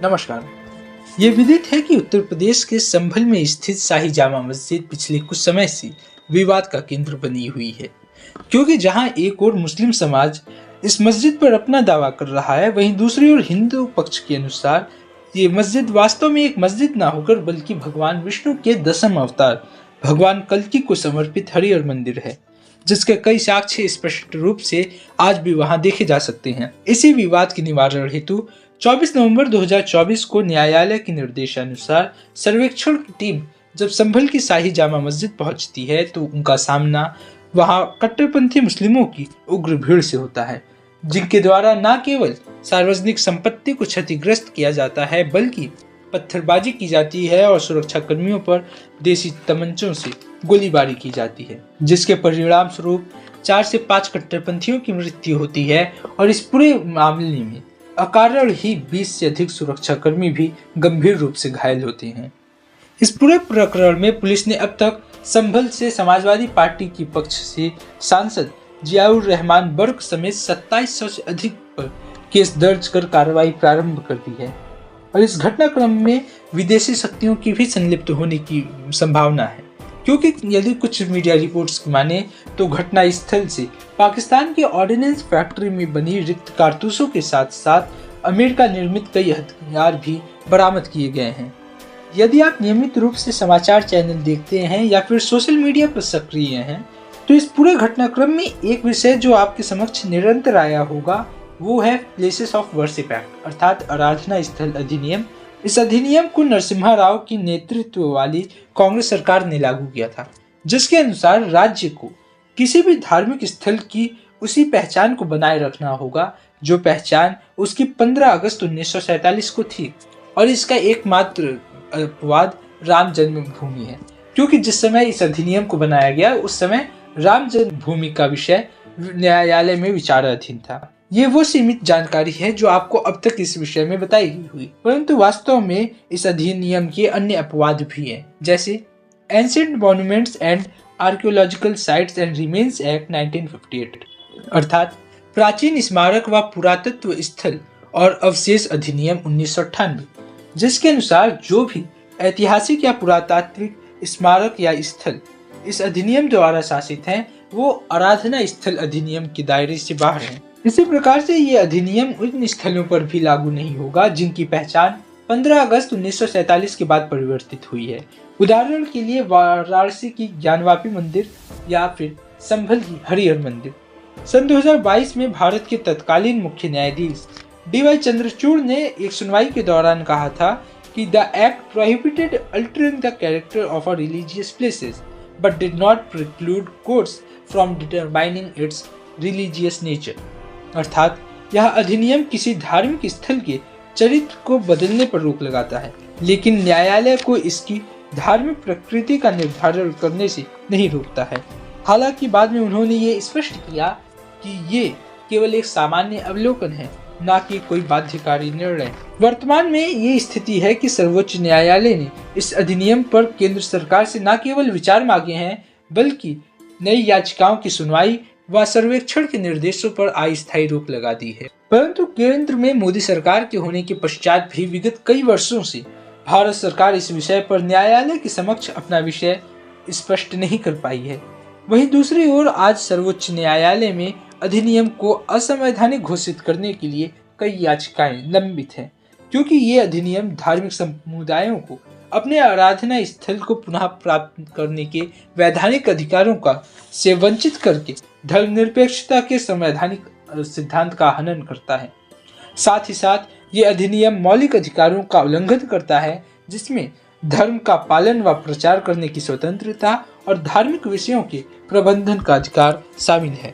नमस्कार। ये विदित है कि उत्तर प्रदेश के संभल में स्थित शाही जामा मस्जिद पिछले कुछ समय से विवाद का केंद्र बनी हुई है, क्योंकि जहां एक ओर मुस्लिम समाज इस मस्जिद पर अपना दावा कर रहा है, वहीं दूसरी ओर हिंदू पक्ष के अनुसार ये मस्जिद वास्तव में एक मस्जिद ना होकर बल्कि भगवान विष्णु के दसम अवतार भगवान कल्कि को समर्पित हरिहर मंदिर है, जिसके कई साक्ष्य स्पष्ट रूप से आज भी वहां देखे जा सकते हैं। इसी विवाद के निवारण हेतु 24 नवंबर 2024 को न्यायालय के निर्देशानुसार सर्वेक्षण की टीम जब संभल की शाही जामा मस्जिद पहुंचती है तो उनका सामना वहां कट्टरपंथी मुस्लिमों की उग्र भीड़ से होता है, जिनके द्वारा न केवल सार्वजनिक संपत्ति को क्षतिग्रस्त किया जाता है बल्कि पत्थरबाजी की जाती है और सुरक्षा कर्मियों पर देसी तमंचों से गोलीबारी की जाती है, जिसके परिणाम स्वरूप 4 से 5 कट्टरपंथियों की मृत्यु होती है और इस पूरे मामले में अकारण ही 20 से अधिक सुरक्षाकर्मी भी गंभीर रूप से घायल होते हैं। इस पूरे प्रकरण में पुलिस ने अब तक संभल से समाजवादी पार्टी की पक्ष से सांसद जियाउर रहमान बर्क समेत 2700 से अधिक पर केस दर्ज कर कार्रवाई प्रारंभ कर दी है और इस घटनाक्रम में विदेशी शक्तियों की भी संलिप्त होने की संभावना है, क्योंकि यदि कुछ मीडिया रिपोर्ट्स की माने तो घटना स्थल से पाकिस्तान के ऑर्डिनेंस फैक्ट्री में बनी रिक्त कारतूसों के साथ साथ अमेरिका निर्मित कई हथियार भी बरामद किए गए हैं। यदि आप नियमित रूप से समाचार चैनल देखते हैं या फिर सोशल मीडिया पर सक्रिय हैं तो इस पूरे घटनाक्रम में एक विषय जो आपके समक्ष निरंतर आया होगा वो है प्लेसेस ऑफ वर्शिप एक्ट अर्थात आराधना स्थल अधिनियम। इस अधिनियम को नरसिम्हा राव की नेतृत्व वाली कांग्रेस सरकार ने लागू किया था, जिसके अनुसार राज्य को किसी भी धार्मिक स्थल की उसी पहचान को बनाए रखना होगा जो पहचान उसकी 15 अगस्त 1947 को थी, और इसका एकमात्र अपवाद राम जन्मभूमि है, क्योंकि जिस समय इस अधिनियम को बनाया गया उस समय राम जन्मभूमि का विषय न्यायालय में विचाराधीन था। ये वो सीमित जानकारी है जो आपको अब तक इस विषय में बताई गई हुई, परंतु वास्तव में इस अधिनियम के अन्य अपवाद भी हैं, जैसे ancient monuments and archaeological sites and remains act 1958 अर्थात प्राचीन स्मारक व पुरातत्व स्थल और अवशेष अधिनियम 1998, जिसके अनुसार जो भी ऐतिहासिक या पुरातात्विक स्मारक या स्थल इस अधिनियम द्वारा शासित हैं वो आराधना स्थल अधिनियम के दायरे से बाहर हैं। इसी प्रकार से ये अधिनियम उन स्थलों पर भी लागू नहीं होगा जिनकी पहचान 15 अगस्त 1947 के बाद परिवर्तित हुई है। उदाहरण के लिए वाराणसी की ज्ञानवापी मंदिर या फिर संभल की हरिहर मंदिर। सन 2022 में भारत के तत्कालीन मुख्य न्यायाधीश डी.वाई. चंद्रचूड़ ने एक सुनवाई के दौरान कहा था कि the act prohibited altering the character of a religious places but did not preclude courts from determining it's religious nature अर्थात यह अधिनियम किसी धार्मिक स्थल के चरित्र को बदलने पर रोक लगाता है, लेकिन न्यायालय को इसकी धार्मिक प्रकृति का निर्धारण करने से नहीं रोकता है। हालांकि बाद में उन्होंने ये स्पष्ट किया कि ये केवल एक सामान्य अवलोकन है, न कि कोई बाध्यकारी निर्णय। वर्तमान में ये स्थिति है कि सर्वोच्च न्यायालय ने इस अधिनियम पर केंद्र सरकार से न केवल विचार मांगे हैं बल्कि नई याचिकाओं की सुनवाई व सर्वेक्षण के निर्देशों पर अस्थायी रोक लगा दी है। परंतु केंद्र में मोदी सरकार के होने के पश्चात भी विगत कई वर्षों से भारत सरकार इस विषय पर न्यायालय के समक्ष अपना विषय स्पष्ट नहीं कर पाई है। वहीं दूसरी ओर आज सर्वोच्च न्यायालय में अधिनियम को असंवैधानिक घोषित करने के लिए कई याचिकाएं लंबित हैं, क्योंकि ये अधिनियम धार्मिक समुदायों को अपने आराधना स्थल को पुनः प्राप्त करने के वैधानिक अधिकारों का से वंचित करके धर्मनिरपेक्षता के संवैधानिक सिद्धांत का हनन करता है। साथ ही साथ ये अधिनियम मौलिक अधिकारों का उल्लंघन करता है, जिसमें धर्म का पालन व प्रचार करने की स्वतंत्रता और धार्मिक विषयों के प्रबंधन का अधिकार शामिल है।